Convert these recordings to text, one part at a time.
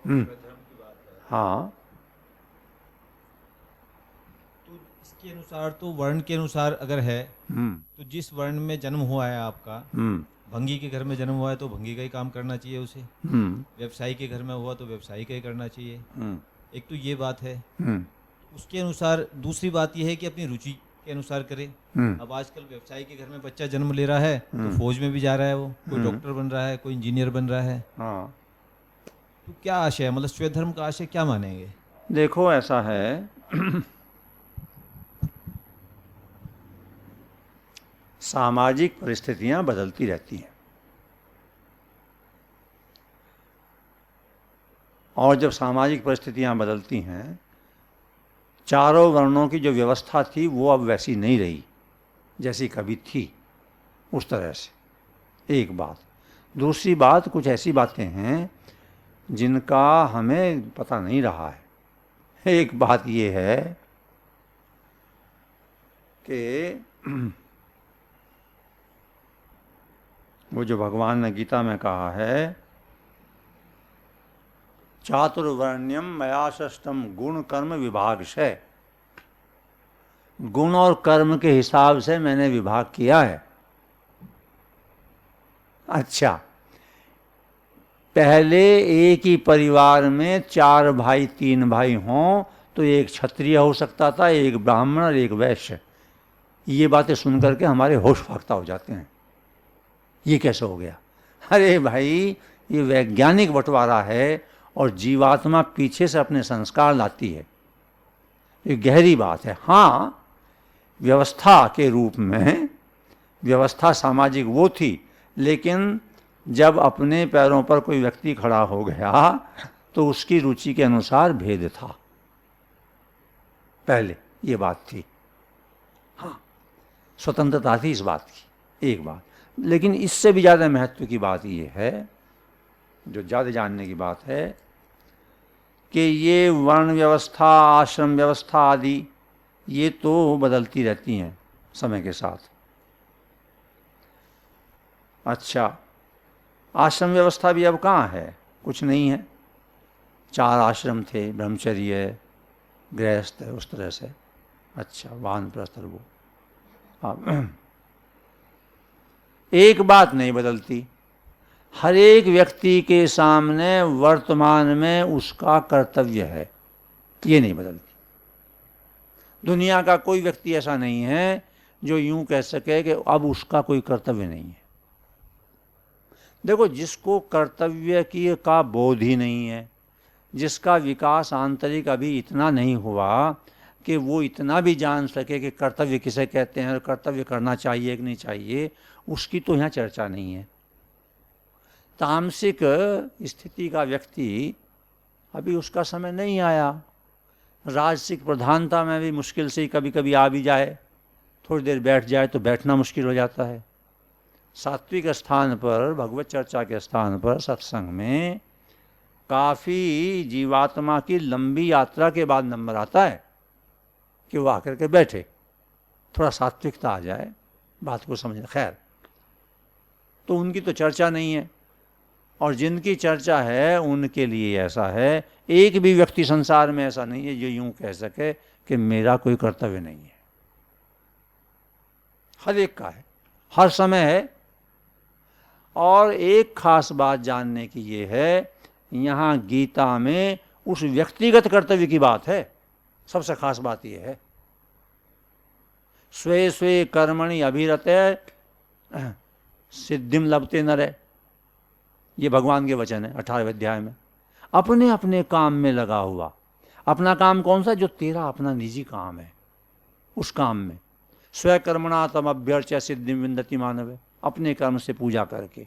हम्म। धर्म की बात है, हाँ। तो इसके अनुसार तो वर्ण के अनुसार अगर है, हम्म। तो जिस वर्ण में जन्म हुआ है आपका, हम्म। भंगी के घर में जन्म हुआ है तो भंगी का ही काम करना चाहिए उसे। हम्म। व्यवसायी के घर में हुआ तो व्यवसायी का ही करना चाहिए। हम्म। एक तो ये बात है। हम्म। उसके अनुसार दूसरी बात यह है कि अपनी रुचि के अनुसार करे। हम्म। अब आजकल व्यवसायी के घर में बच्चा जन्म ले रहा है तो हम्म। फौज में भी जा रहा है, वो कोई हम्म। डॉक्टर बन रहा है, कोई इंजीनियर बन रहा है। हाँ। तो क्या आशय है, मतलब स्वधर्म का आशय क्या मानेंगे? देखो ऐसा है, सामाजिक परिस्थितियां बदलती रहती हैं, और जब सामाजिक परिस्थितियां बदलती हैं, चारों वर्णों की जो व्यवस्था थी वो अब वैसी नहीं रही जैसी कभी थी, उस तरह से। एक बात। दूसरी बात, कुछ ऐसी बातें हैं जिनका हमें पता नहीं रहा है। एक बात ये है कि वो जो भगवान ने गीता में कहा है, चातुर्वर्ण्यम मया सृष्टम गुण कर्म विभागशय, गुण और कर्म के हिसाब से मैंने विभाग किया है। अच्छा, पहले एक ही परिवार में 4 भाई 3 भाई हों तो एक क्षत्रिय हो सकता था, एक ब्राह्मण और एक वैश्य। ये बातें सुनकर के हमारे होश फाख्ता हो जाते हैं, ये कैसे हो गया? अरे भाई, ये वैज्ञानिक बंटवारा है और जीवात्मा पीछे से अपने संस्कार लाती है, ये गहरी बात है। हाँ, व्यवस्था के रूप में व्यवस्था सामाजिक वो थी, लेकिन जब अपने पैरों पर कोई व्यक्ति खड़ा हो गया तो उसकी रुचि के अनुसार भेद था, पहले ये बात थी। हाँ, स्वतंत्रता थी इस बात की, एक बात। लेकिन इससे भी ज़्यादा महत्व की बात ये है, जो ज़्यादा जानने की बात है, कि ये वर्ण व्यवस्था, आश्रम व्यवस्था आदि ये तो बदलती रहती हैं समय के साथ। अच्छा, आश्रम व्यवस्था भी अब कहाँ है? कुछ नहीं है। 4 आश्रम थे, ब्रह्मचर्य, गृहस्थ, उस तरह से। अच्छा, वानप्रस्थ, वो। अब एक बात नहीं बदलती, हर एक व्यक्ति के सामने वर्तमान में उसका कर्तव्य है, ये नहीं बदलती। दुनिया का कोई व्यक्ति ऐसा नहीं है जो यूं कह सके कि अब उसका कोई कर्तव्य नहीं है। देखो, जिसको कर्तव्य की का बोध ही नहीं है, जिसका विकास आंतरिक अभी इतना नहीं हुआ कि वो इतना भी जान सके कि कर्तव्य किसे कहते हैं और कर्तव्य करना चाहिए कि नहीं चाहिए, उसकी तो यहाँ चर्चा नहीं है। तामसिक स्थिति का व्यक्ति, अभी उसका समय नहीं आया। राजसिक प्रधानता में भी मुश्किल से ही कभी कभी आ भी जाए, थोड़ी देर बैठ जाए तो बैठना मुश्किल हो जाता है। सात्विक स्थान पर, भगवत चर्चा के स्थान पर, सत्संग में काफ़ी जीवात्मा की लंबी यात्रा के बाद नंबर आता है कि वो आकर के बैठे, थोड़ा सात्विकता आ जाए, बात को समझे। खैर, तो उनकी तो चर्चा नहीं है, और जिनकी चर्चा है उनके लिए ऐसा है, एक भी व्यक्ति संसार में ऐसा नहीं है जो यूं कह सके कि मेरा कोई कर्तव्य नहीं है। हर एक का है, हर समय है। और एक खास बात जानने की ये है, यहाँ गीता में उस व्यक्तिगत कर्तव्य की बात है। सबसे खास बात यह है, स्वे स्वे कर्मणि अभिरते सिद्धिम लभते नरे, ये भगवान के वचन है 18वें अध्याय में। अपने अपने काम में लगा हुआ। अपना काम कौन सा? जो तेरा अपना निजी काम है, उस काम में। स्वकर्मणा तम अभ्यर्च्य सिद्धिम विन्दति मानवे, अपने कर्म से पूजा करके।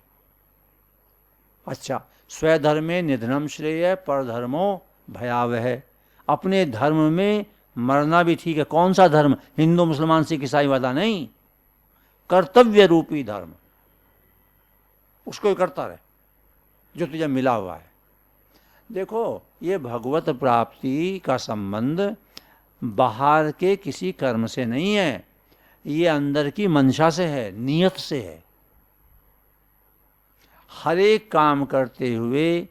अच्छा, स्वधर्मे निधनम श्रेय परधर्मो भयावह, अपने धर्म में मरना भी ठीक है। कौन सा धर्म? हिंदू मुसलमान सिख ईसाई वाला नहीं, कर्तव्य रूपी धर्म, उसको करता रहे जो तुझे मिला हुआ है। देखो, ये भगवत प्राप्ति का संबंध बाहर के किसी कर्म से नहीं है, ये अंदर की मंशा से है, नियत से है। हर एक काम करते हुए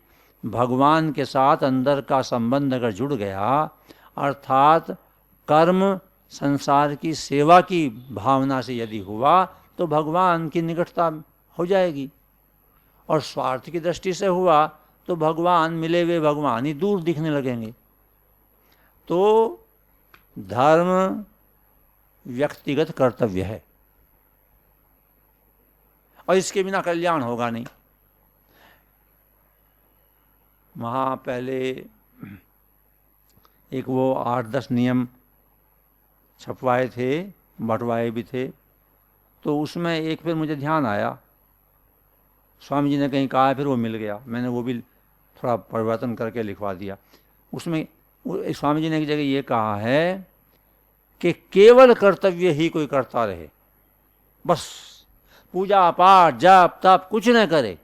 भगवान के साथ अंदर का संबंध अगर जुड़ गया, अर्थात कर्म संसार की सेवा की भावना से यदि हुआ, तो भगवान की निकटता हो जाएगी। और स्वार्थ की दृष्टि से हुआ तो भगवान, मिले हुए भगवान ही दूर दिखने लगेंगे। तो धर्म व्यक्तिगत कर्तव्य है और इसके बिना कल्याण होगा नहीं। वहाँ पहले एक वो 8-10 नियम छपवाए थे, बंटवाए भी थे, तो उसमें एक फिर मुझे ध्यान आया, स्वामी जी ने कहीं कहा है, फिर वो मिल गया, मैंने वो भी थोड़ा परिवर्तन करके लिखवा दिया। उसमें स्वामी जी ने एक जगह ये कहा है कि केवल कर्तव्य ही कोई करता रहे, बस पूजा पाठ जाप तप कुछ न करे।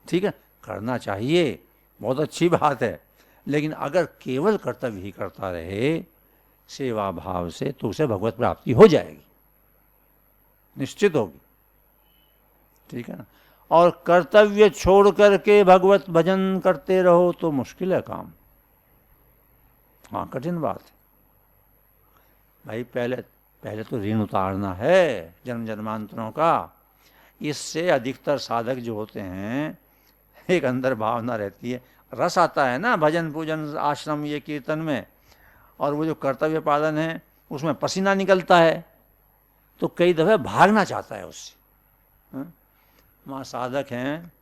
ठीक है, करना चाहिए, बहुत अच्छी बात है, लेकिन अगर केवल कर्तव्य ही करता रहे सेवा भाव से, तो उसे भगवत प्राप्ति हो जाएगी, निश्चित होगी। ठीक है ना। और कर्तव्य छोड़ करके भगवत भजन करते रहो तो मुश्किल है काम। हाँ, कठिन बात है भाई। पहले तो ऋण उतारना है जन्म जन्मांतरों का। इससे अधिकतर साधक जो होते हैं, एक अंदर भावना रहती है, रस आता है ना भजन पूजन आश्रम ये कीर्तन में, और वो जो कर्तव्य पालन है उसमें पसीना निकलता है, तो कई दफ़े भागना चाहता है उससे। वहाँ साधक हैं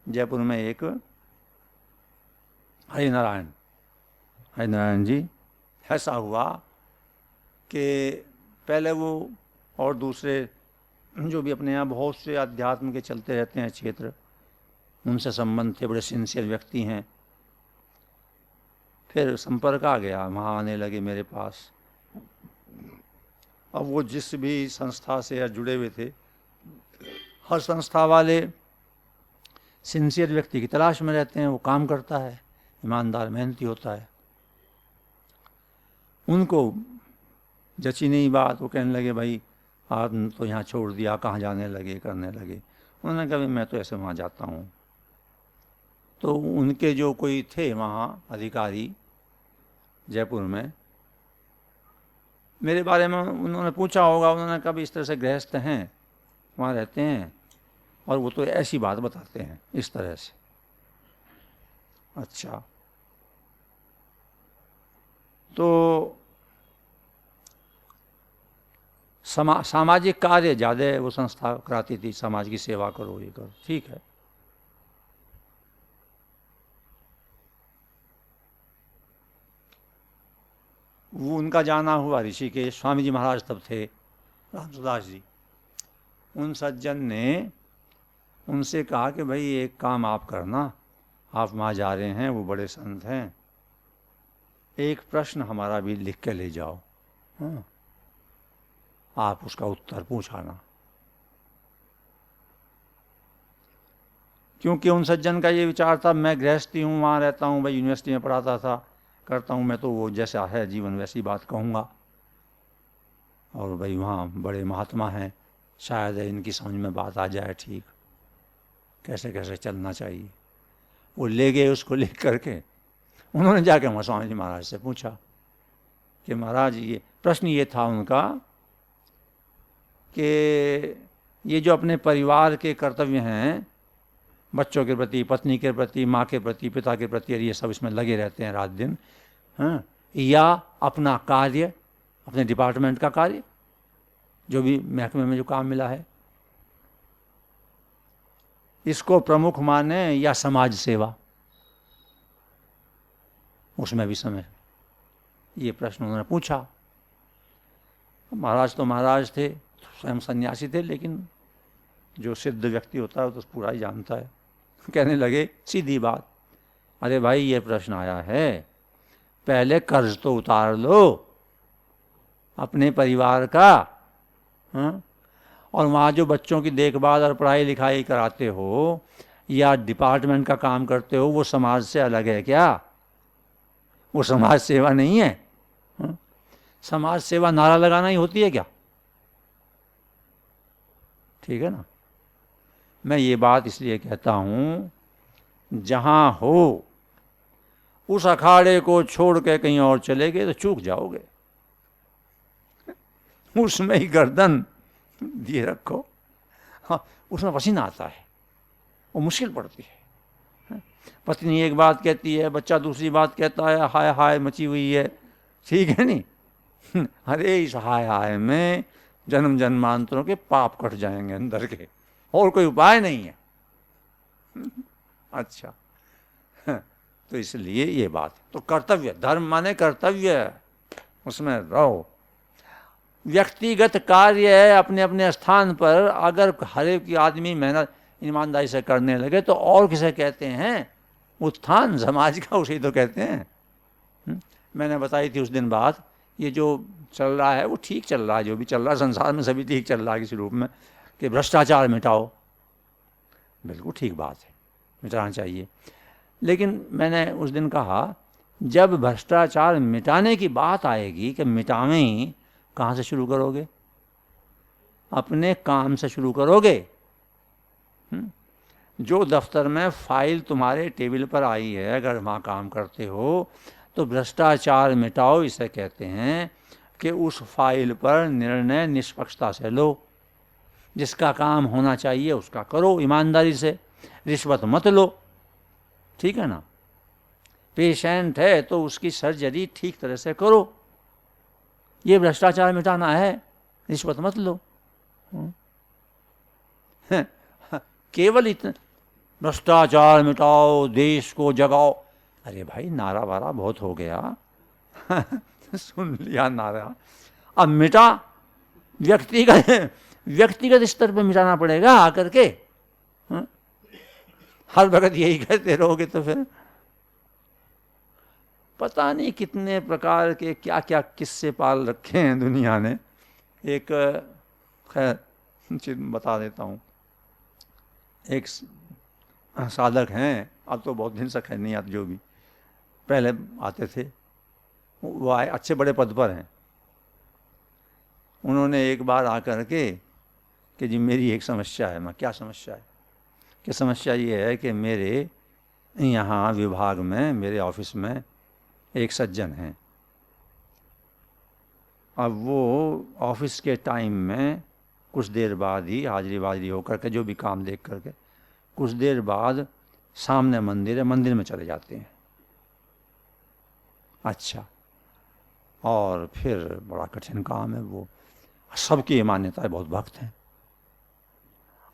जयपुर में, एक हरिनारायण जी। ऐसा हुआ कि पहले वो और दूसरे जो भी अपने यहाँ बहुत से अध्यात्म के चलते रहते हैं क्षेत्र, उनसे संबंध थे, बड़े सिंसियर व्यक्ति हैं। फिर संपर्क आ गया, वहाँ आने लगे मेरे पास। अब वो जिस भी संस्था से जुड़े हुए थे, हर संस्था वाले सिंसियर व्यक्ति की तलाश में रहते हैं। वो काम करता है, ईमानदार मेहनती होता है। उनको जची नहीं बात, वो कहने लगे भाई आप तो यहाँ छोड़ दिया, कहाँ जाने लगे, करने लगे। उन्होंने कहा मैं तो ऐसे वहाँ जाता हूँ। तो उनके जो कोई थे वहाँ अधिकारी जयपुर में, मेरे बारे में उन्होंने पूछा होगा, उन्होंने कहा इस तरह से गृहस्थ हैं, वहाँ रहते हैं, और वो तो ऐसी बात बताते हैं इस तरह से। अच्छा, तो सामाजिक कार्य ज़्यादा वो संस्था कराती थी, समाज की सेवा करो, ये करो, ठीक है। वो उनका जाना हुआ ऋषिकेश, स्वामी जी महाराज तब थे, रामसुदास जी। उन सज्जन ने उनसे कहा कि भाई एक काम आप करना, आप वहाँ जा रहे हैं, वो बड़े संत हैं, एक प्रश्न हमारा भी लिख के ले जाओ, हाँ, आप उसका उत्तर पूछाना। क्योंकि उन सज्जन का ये विचार था, मैं गृहस्थी हूँ, वहाँ रहता हूँ, भाई यूनिवर्सिटी में पढ़ाता था, करता हूँ, मैं तो वो जैसा है जीवन वैसी बात कहूँगा, और भाई वहाँ बड़े महात्मा हैं, शायद इनकी समझ में बात आ जाए, ठीक कैसे कैसे चलना चाहिए। वो ले गए उसको लिख करके। उन्होंने जाके वहाँ स्वामी जी महाराज से पूछा कि महाराज ये प्रश्न ये था उनका कि ये जो अपने परिवार के कर्तव्य हैं, बच्चों के प्रति, पत्नी के प्रति, माँ के प्रति, पिता के प्रति, ये सब इसमें लगे रहते हैं रात दिन, हाँ, या अपना कार्य, अपने डिपार्टमेंट का कार्य, जो भी महकमे में जो काम मिला है, इसको प्रमुख माने, या समाज सेवा, उसमें भी समय। ये प्रश्न उन्होंने पूछा। महाराज तो महाराज थे, स्वयं सन्यासी थे, लेकिन जो सिद्ध व्यक्ति होता है तो पूरा ही जानता है। कहने लगे सीधी बात, अरे भाई ये प्रश्न आया है, पहले कर्ज तो उतार लो अपने परिवार का, हाँ? और वहाँ जो बच्चों की देखभाल और पढ़ाई लिखाई कराते हो या डिपार्टमेंट का काम करते हो, वो समाज से अलग है क्या? वो समाज सेवा नहीं है, हाँ? समाज सेवा नारा लगाना ही होती है क्या? ठीक है ना। मैं ये बात इसलिए कहता हूँ जहां हो उस अखाड़े को छोड़ के कहीं और चले गए तो चूक जाओगे। उसमें ही गर्दन दिए रखो। हाँ, उसमें पसीना आता है, वो मुश्किल पड़ती है। पत्नी एक बात कहती है, बच्चा दूसरी बात कहता है, हाय हाय मची हुई है, ठीक है नहीं। अरे इस हाय हाय में जन्म जन्मांतरों के पाप कट जाएंगे अंदर के, और कोई उपाय नहीं है। अच्छा, तो इसलिए ये बात तो कर्तव्य, धर्म माने कर्तव्य, उसमें रहो। व्यक्तिगत कार्य है अपने अपने स्थान पर, अगर हर एक आदमी मेहनत ईमानदारी से करने लगे तो और किसे कहते हैं? उत्थान समाज का, उसे तो कहते हैं। मैंने बताई थी उस दिन बात, ये जो चल रहा है वो ठीक चल रहा है, जो भी चल रहा है संसार में सभी ठीक चल रहा है किसी रूप में, कि भ्रष्टाचार मिटाओ, बिल्कुल ठीक बात है, मिटाना चाहिए। लेकिन मैंने उस दिन कहा, जब भ्रष्टाचार मिटाने की बात आएगी कि मिटावें, कहाँ से शुरू करोगे? अपने काम से शुरू करोगे। जो दफ्तर में फाइल तुम्हारे टेबल पर आई है, अगर वहाँ काम करते हो तो भ्रष्टाचार मिटाओ, इसे कहते हैं कि उस फाइल पर निर्णय निष्पक्षता से लो, जिसका काम होना चाहिए उसका करो ईमानदारी से, रिश्वत मत लो, ठीक है ना। पेशेंट है तो उसकी सर्जरी ठीक तरह से करो, ये भ्रष्टाचार मिटाना है, रिश्वत मत लो। केवल इतना भ्रष्टाचार मिटाओ, देश को जगाओ, अरे भाई नारा वारा बहुत हो गया। सुन लिया नारा, अब मिटा, व्यक्तिगत स्तर पर मिटाना पड़ेगा आकर के। हर वक्त यही कहते रहोगे तो फिर पता नहीं कितने प्रकार के क्या क्या किस्से पाल रखे हैं दुनिया ने। एक खैर चीज बता देता हूँ, एक साधक हैं, अब तो बहुत दिन से खैर नहीं आते, जो भी पहले आते थे वो आए, अच्छे बड़े पद पर हैं। उन्होंने एक बार आकर के कि जी मेरी एक समस्या है। मैं, क्या समस्या है? कि समस्या ये है कि मेरे यहाँ विभाग में, मेरे ऑफिस में एक सज्जन हैं, अब वो ऑफिस के टाइम में कुछ देर बाद ही हाजिरी वाजिरी होकर के, जो भी काम देख करके, कुछ देर बाद सामने मंदिर है, मंदिर में चले जाते हैं। अच्छा, और फिर बड़ा कठिन काम है वो, सबकी मान्यता है, बहुत भक्त हैं।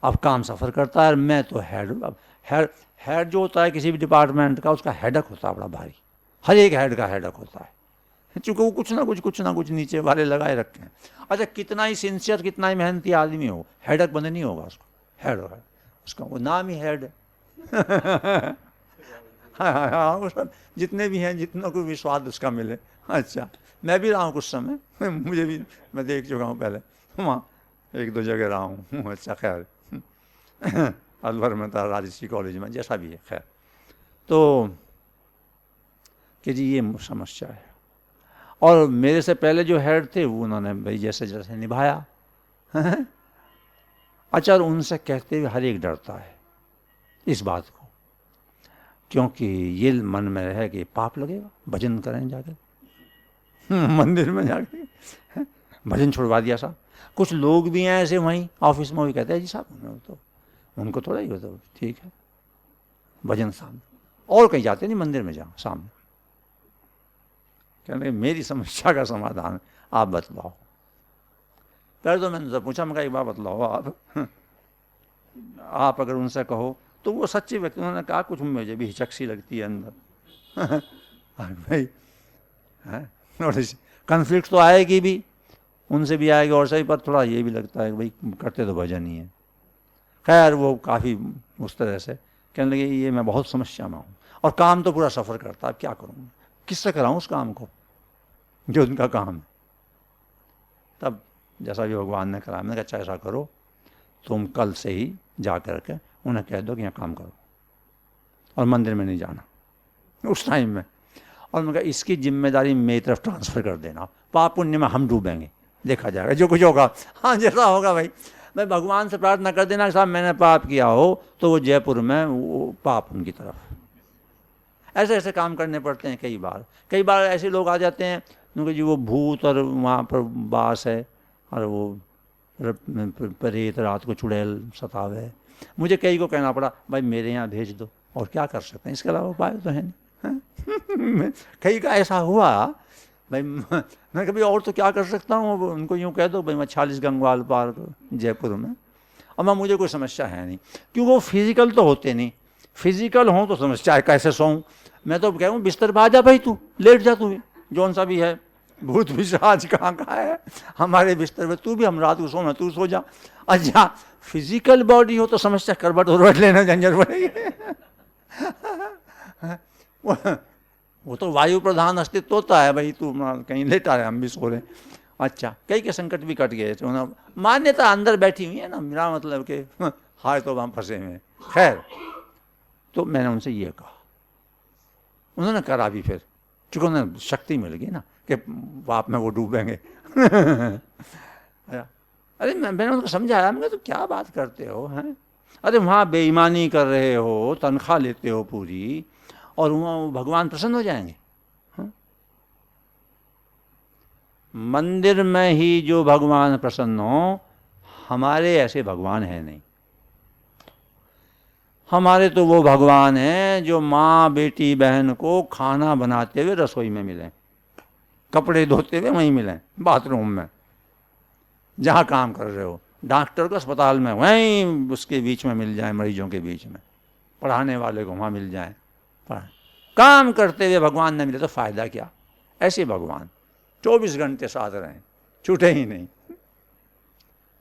अब काम सफ़र करता है, मैं तो हेड जो होता है किसी भी डिपार्टमेंट का, उसका हेडक होता है बड़ा भारी, हर एक हेड का हेडक होता है, चूँकि वो कुछ ना कुछ नीचे वाले लगाए रखे हैं। अच्छा, कितना ही सिंसियर, कितना ही मेहनती आदमी हो, हेडक बंद नहीं होगा उसको, हेड होगा उसका, वो नाम ही हेड है। हाँ, वो सब जितने भी हैं, जितना कोई भी स्वाद उसका मिले। अच्छा, मैं भी रहा हूँ कुछ समय, मुझे भी, मैं देख चुका हूँ पहले, वहाँ एक दो जगह रहा हूँ। अच्छा, खैर अलवर में था, राजश्री कॉलेज में, जैसा भी है, खैर। तो कि जी ये समस्या है, और मेरे से पहले जो हेड थे वो उन्होंने भाई जैसे जैसे निभाया। अच्छा, और उनसे कहते हुए हर एक डरता है इस बात को, क्योंकि ये मन में रहे कि पाप लगेगा, भजन करें जाकर मंदिर में जाके, भजन छुड़वा दिया साहब। कुछ लोग भी हैं ऐसे वहीं ऑफिस में, भी कहते हैं जी साहब तो उनको थोड़ा ही होता, ठीक है भजन सामने, और कहीं जाते नहीं, मंदिर में जाओ सामने। कहने मेरी समस्या का समाधान आप बतलाओ। पहले तो मैंने पूछा, मैं एक बार बतलाओ आप अगर उनसे कहो तो वो सच्चे व्यक्ति, उन्होंने कहा कुछ मुझे भी हिचक सी लगती है अंदर। भाई और कन्फ्लिक्ट तो आएगी भी, उनसे भी आएगी और सही, पर थोड़ा ये भी लगता है कि भाई करते तो भजन ही है। खैर वो काफ़ी उस तरह से कहने लगे ये मैं बहुत समस्या में हूँ, और काम तो पूरा सफ़र करता है, क्या करूँ, किससे कराऊँ उस काम को जो उनका काम है। तब जैसा भी भगवान ने करा, मैंने कहा अच्छा ऐसा करो, तुम कल से ही जा कर के उन्हें कह दो कि यहाँ काम करो और मंदिर में नहीं जाना उस टाइम में। और मैं कहा इसकी जिम्मेदारी मेरी तरफ ट्रांसफ़र कर देना, पाप पुण्य में हम डूबेंगे, देखा जाएगा जो कुछ होगा। हाँ, जैसा होगा भाई, मैं भगवान से प्रार्थना कर देना साहब मैंने पाप किया हो तो वो जयपुर में वो पाप उनकी तरफ ऐसे ऐसे काम करने पड़ते हैं कई बार ऐसे लोग आ जाते हैं क्योंकि जी वो भूत और वहाँ पर बास है और वो प्रेत रात को चुड़ैल सतावे। मुझे कई को कहना पड़ा भाई मेरे यहाँ भेज दो, और क्या कर सकते हैं, इसके अलावा उपाय तो है नहीं। कई का ऐसा हुआ भाई, मैं कभी और तो क्या कर सकता हूँ, उनको यूँ कह दो भाई मैं 46 गंगवाल पार्क जयपुर में, और मैं मुझे कोई समस्या है नहीं, क्योंकि वो फिजिकल तो होते नहीं, फिजिकल हों तो समस्या है कैसे सोऊं। मैं तो कहूँ बिस्तर पर आ जा भाई, तू लेट जा, तू जौन सा भी है, भूत पिशाच कहाँ का है हमारे बिस्तर पे, तू भी हम रात को सोना, तू सो जा। अच्छा फिजिकल बॉडी हो तो समस्या करबट उर्वट लेना झंझट पड़ेगी। वो तो वायु प्रधान अस्तित्व होता है भाई, तू कहीं लेटा रहे हम भी सो रहे। अच्छा कई के संकट भी कट गए, तो ना मान्यता अंदर बैठी हुई है ना, मेरा मतलब कि हाय तो वहाँ फंसे हुए। खैर तो मैंने उनसे ये कहा, उन्होंने करा भी, फिर चूँकि उन्हें शक्ति मिल गई ना कि आप में वो डूबेंगे। अरे मैंने उनको समझाया, मैं तो क्या बात करते हो हैं, अरे वहाँ बेईमानी कर रहे हो, तनख्वाह लेते हो पूरी, और वहाँ भगवान प्रसन्न हो जाएंगे। हाँ? मंदिर में ही जो भगवान प्रसन्न हो, हमारे ऐसे भगवान है नहीं। हमारे तो वो भगवान हैं जो माँ बेटी बहन को खाना बनाते हुए रसोई में मिलें, कपड़े धोते हुए वहीं मिलें, बाथरूम में जहाँ काम कर रहे हो, डॉक्टर को अस्पताल में वहीं उसके बीच में मिल जाए, मरीजों के बीच में, पढ़ाने वाले को वहाँ मिल जाए। काम करते हुए भगवान न मिले तो फ़ायदा क्या। ऐसे भगवान 24 घंटे साथ रहें, छूटे ही नहीं।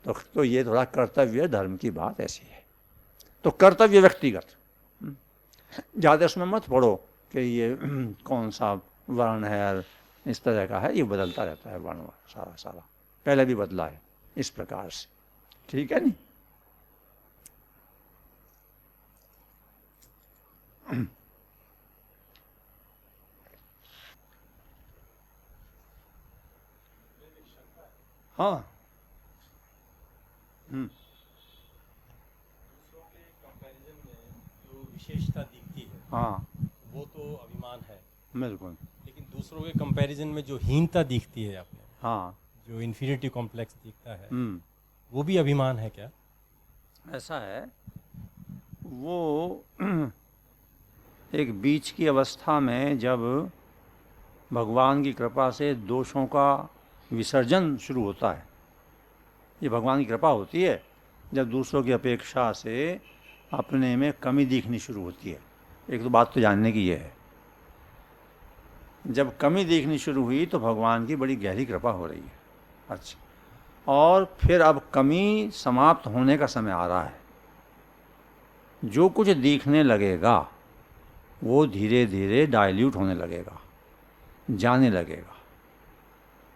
तो ये थोड़ा कर्तव्य धर्म की बात ऐसी है। तो कर्तव्य व्यक्तिगत, ज़्यादा उसमें मत पढ़ो कि ये कौन सा वर्ण है और इस तरह का है, ये बदलता रहता है वर्ण सारा पहले भी बदला है इस प्रकार से, ठीक है नहीं। हाँ विशेषता दिखती है, हाँ वो तो अभिमान है, बिल्कुल। लेकिन दूसरों के कंपैरिजन में जो हीनता दिखती है आपने, हाँ जो इन्फिनिटी कॉम्प्लेक्स दिखता है, वो भी अभिमान है क्या? ऐसा है, वो एक बीच की अवस्था में जब भगवान की कृपा से दोषों का विसर्जन शुरू होता है, ये भगवान की कृपा होती है जब दूसरों की अपेक्षा से अपने में कमी दिखनी शुरू होती है। एक तो बात तो जानने की ये है, जब कमी दिखनी शुरू हुई तो भगवान की बड़ी गहरी कृपा हो रही है। अच्छा, और फिर अब कमी समाप्त होने का समय आ रहा है। जो कुछ दिखने लगेगा वो धीरे धीरे डाइल्यूट होने लगेगा, जाने लगेगा।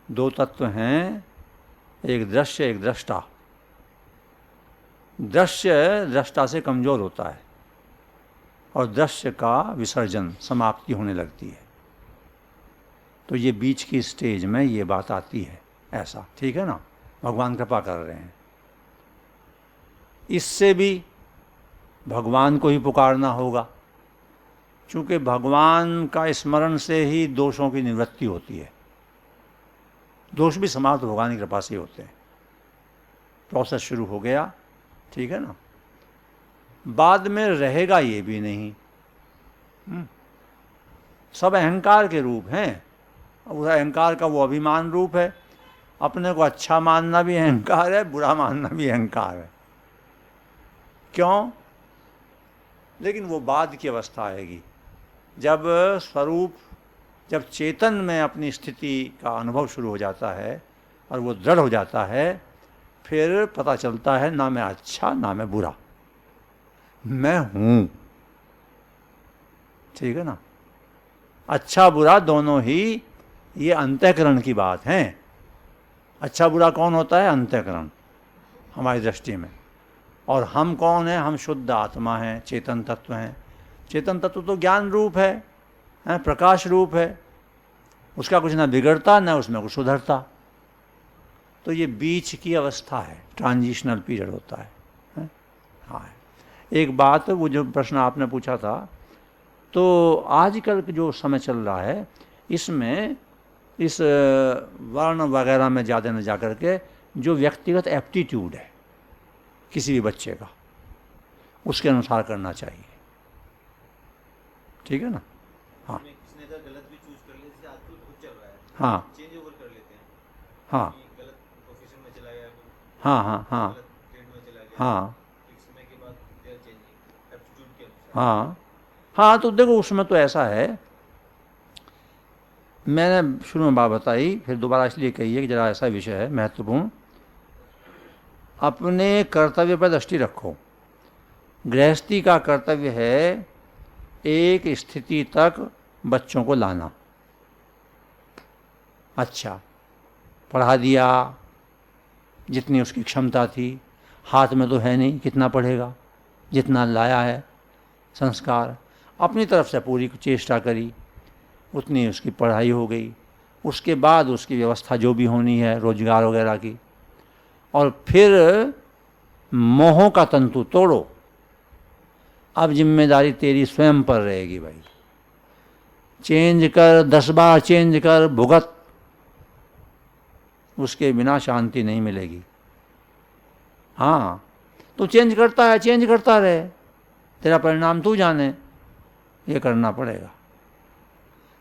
दो तत्व हैं, एक दृश्य एक दृष्टा। दृश्य दृष्टा से कमज़ोर होता है और दृश्य का विसर्जन समाप्ति होने लगती है। तो ये बीच की स्टेज में ये बात आती है, ऐसा ठीक है ना, भगवान कृपा कर रहे हैं। इससे भी भगवान को ही पुकारना होगा, क्योंकि भगवान का स्मरण से ही दोषों की निवृत्ति होती है। दोष भी समाप्त भगवान की कृपा से होते हैं। प्रोसेस शुरू हो गया, ठीक है ना। बाद में रहेगा ये भी नहीं। सब अहंकार के रूप हैं, उस अहंकार का वो अभिमान रूप है। अपने को अच्छा मानना भी अहंकार है, बुरा मानना भी अहंकार है। क्यों? लेकिन वो बाद की अवस्था आएगी, जब स्वरूप, जब चेतन में अपनी स्थिति का अनुभव शुरू हो जाता है और वो दृढ़ हो जाता है, फिर पता चलता है ना मैं अच्छा ना मैं बुरा, मैं हूँ। ठीक है ना। अच्छा बुरा दोनों ही ये अंतःकरण की बात है। अच्छा बुरा कौन होता है? अंतःकरण हमारी दृष्टि में। और हम कौन हैं? हम शुद्ध आत्मा हैं, चेतन तत्व हैं। चेतन तत्व तो ज्ञान रूप है, प्रकाश रूप है, उसका कुछ ना बिगड़ता ना उसमें कुछ सुधरता। तो ये बीच की अवस्था है, ट्रांजिशनल पीरियड होता है। हाँ, एक बात, वो जो प्रश्न आपने पूछा था तो आजकल का जो समय चल रहा है इसमें इस वर्ण वगैरह में ज़्यादा न जा कर के जो व्यक्तिगत एप्टीट्यूड है किसी भी बच्चे का उसके अनुसार करना चाहिए। ठीक है ना? हाँ किसने अगर गलत भी चूज कर ले, जैसे आजकल बहुत चल रहा है, हाँ चेंज ओवर कर लेते हैं हाँ कि गलत प्रोफेशन में चला गया, कोई हाँ हाँ हाँ गलत ट्रेड में चला गया, हाँ एक समय के बाद दे आर चेंजिंग एप्टीट्यूड के अनुसार। हाँ हाँ। तो देखो उसमें तो ऐसा है, मैंने शुरू में बात बताई, फिर दोबारा इसलिए कही है कि जरा ऐसा विषय है महत्वपूर्ण। अपने कर्तव्य पर दृष्टि रखो। गृहस्थी का कर्तव्य है एक स्थिति तक बच्चों को लाना। अच्छा, पढ़ा दिया जितनी उसकी क्षमता थी, हाथ में तो है नहीं, कितना पढ़ेगा, जितना लाया है संस्कार, अपनी तरफ से पूरी चेष्टा करी, उतनी उसकी पढ़ाई हो गई। उसके बाद उसकी व्यवस्था जो भी होनी है रोजगार वगैरह की, और फिर मोहों का तंतु तोड़ो। अब जिम्मेदारी तेरी स्वयं पर रहेगी भाई। चेंज कर, 10 बार चेंज कर, भुगत, उसके बिना शांति नहीं मिलेगी। हाँ, तो चेंज करता है, चेंज करता रहे, तेरा परिणाम तू जाने, ये करना पड़ेगा।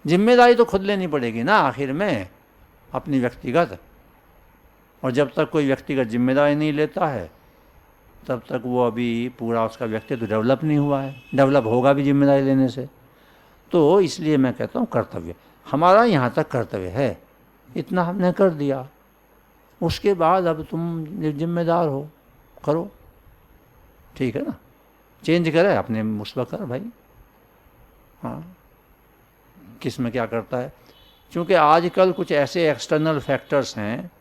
जिम्मेदारी तो खुद लेनी पड़ेगी ना आखिर में, अपनी व्यक्तिगत। और जब तक कोई व्यक्तिगत जिम्मेदारी नहीं लेता है तब तक वो अभी पूरा उसका व्यक्तित्व डेवलप नहीं हुआ है। डेवलप होगा भी जिम्मेदारी लेने से। तो इसलिए मैं कहता हूँ कर्तव्य, हमारा यहाँ तक कर्तव्य है, इतना हमने कर दिया, उसके बाद अब तुम जिम्मेदार हो, करो। ठीक है ना? चेंज करे अपने मुस्बा कर भाई। हाँ, किस में क्या करता है, क्योंकि आजकल कुछ ऐसे एक्सटर्नल फैक्टर्स हैं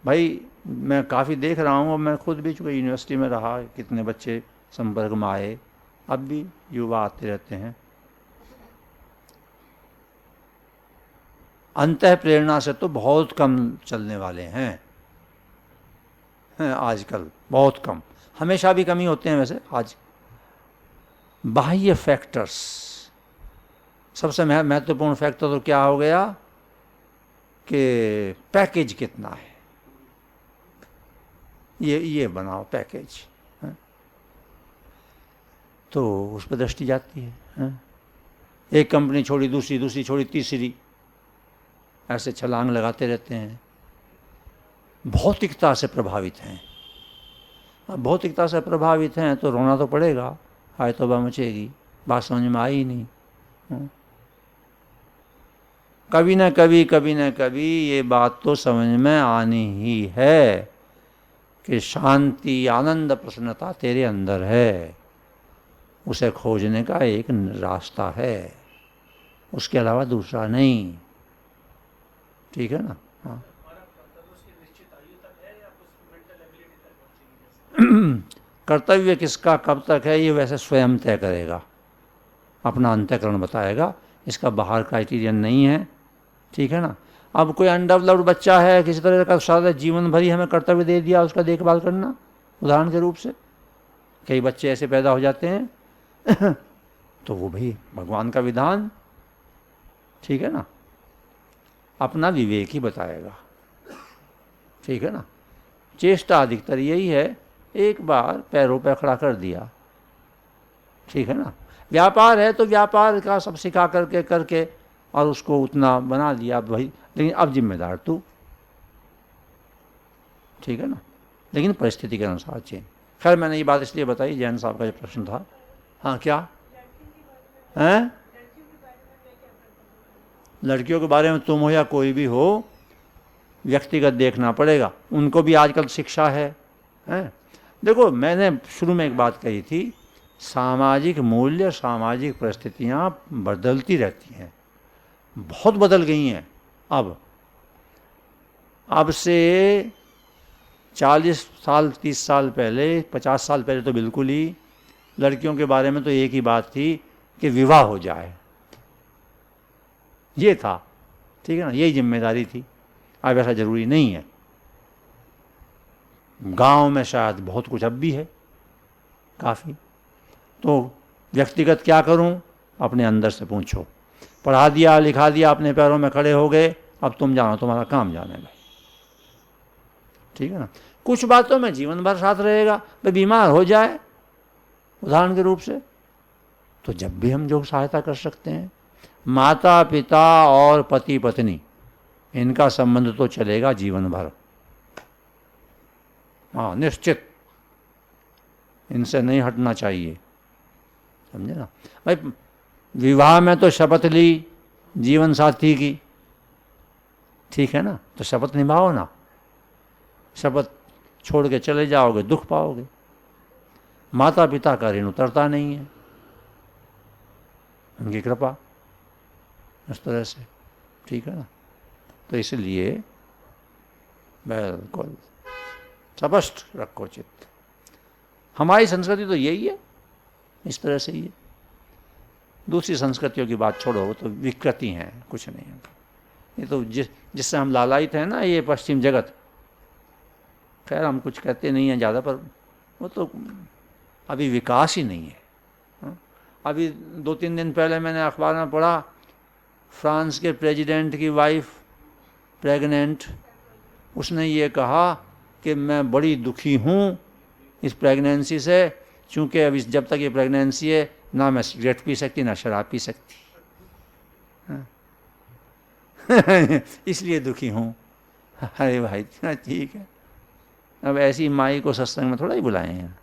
भाई, मैं काफ़ी देख रहा हूँ, मैं खुद भी चूँकि यूनिवर्सिटी में रहा, कितने बच्चे संपर्क में आए, अब भी युवा आते रहते हैं। अंतः प्रेरणा से तो बहुत कम चलने वाले हैं आजकल, बहुत कम। हमेशा भी कमी होते हैं वैसे आज। बाह्य फैक्टर्स, सबसे महत्वपूर्ण फैक्टर तो क्या हो गया कि पैकेज कितना है, ये बनाओ पैकेज, है? तो उस पर दृष्टि जाती है। एक कंपनी छोड़ी दूसरी, दूसरी छोड़ी तीसरी, ऐसे छलांग लगाते रहते हैं। भौतिकता से प्रभावित हैं। अब भौतिकता से प्रभावित हैं तो रोना तो पड़ेगा, हाय तौबा मचेगी, बात समझ में आई ही नहीं। कभी न कभी ये बात तो समझ में आनी ही है कि शांति, आनंद, प्रसन्नता तेरे अंदर है, उसे खोजने का एक रास्ता है, उसके अलावा दूसरा नहीं। ठीक है ना? हाँ। कर्तव्य किसका कब तक है ये वैसे स्वयं तय करेगा, अपना अंतःकरण बताएगा, इसका बाहर क्राइटेरियन नहीं है। ठीक है ना? अब कोई अनडेवलप्ड बच्चा है, किसी तरह का सारा जीवन भर ही हमें कर्तव्य दे दिया उसका देखभाल करना, उदाहरण के रूप से कई बच्चे ऐसे पैदा हो जाते हैं तो वो भाई भगवान का विधान। ठीक है ना? अपना विवेक ही बताएगा। ठीक है ना? चेष्टा अधिकतर यही है, एक बार पैरों पर खड़ा कर दिया। ठीक है ना? व्यापार है तो व्यापार का सब सिखा करके और उसको उतना बना दिया भाई, लेकिन अब जिम्मेदार तू। ठीक है ना? लेकिन परिस्थिति के अनुसार चेंज। खैर मैंने ये बात इसलिए बताई, जैन साहब का जो प्रश्न था। हाँ, क्या हैं? लड़कियों के बारे में तुम हो या कोई भी हो, व्यक्तिगत देखना पड़ेगा। उनको भी आजकल शिक्षा है। देखो मैंने शुरू में एक बात कही थी, सामाजिक मूल्य, सामाजिक परिस्थितियाँ बदलती रहती हैं, बहुत बदल गई हैं। अब से 40 साल 30 साल पहले, 50 साल पहले तो बिल्कुल ही लड़कियों के बारे में तो एक ही बात थी कि विवाह हो जाए, ये था। ठीक है ना? यही जिम्मेदारी थी। अब ऐसा ज़रूरी नहीं है। गांव में शायद बहुत कुछ अब भी है काफ़ी। तो व्यक्तिगत क्या करूं, अपने अंदर से पूछो। पढ़ा दिया लिखा दिया, अपने पैरों में खड़े हो गए, अब तुम जानो, तुम्हारा काम जाने भाई, ठीक है ना। कुछ बातों में जीवन भर साथ रहेगा। भाई बीमार हो जाए उदाहरण के रूप से, तो जब भी हम जो सहायता कर सकते हैं। माता पिता और पति पत्नी, इनका संबंध तो चलेगा जीवन भर, हाँ निश्चित, इनसे नहीं हटना चाहिए, समझे ना भाई। विवाह में तो शपथ ली जीवन साथी की, ठीक है ना, तो शपथ निभाओ ना। शपथ छोड़ के चले जाओगे दुख पाओगे। माता पिता का ऋण उतरता नहीं है, उनकी कृपा इस तरह से, ठीक है ना। तो इसलिए बिल्कुल स्पष्ट रखो चित्त। हमारी संस्कृति तो यही है, इस तरह से ही है। दूसरी संस्कृतियों की बात छोड़ो, तो विकृति हैं, कुछ नहीं है। ये तो जिससे हम लालायित हैं ना, ये पश्चिम जगत, खैर हम कुछ कहते नहीं हैं ज़्यादा, पर वो तो अभी विकास ही नहीं है। अभी 2-3 दिन पहले मैंने अखबार में पढ़ा, फ्रांस के प्रेसिडेंट की वाइफ प्रेग्नेंट, उसने ये कहा कि मैं बड़ी दुखी हूँ इस प्रेगनेंसी से, चूँकि अभी जब तक ये प्रेगनेंसी है ना मैं सिगरेट पी सकती ना शराब पी सकती, इसलिए दुखी हूँ। अरे भाई ठीक है, अब ऐसी माई को सत्संग में थोड़ा ही बुलाए हैं।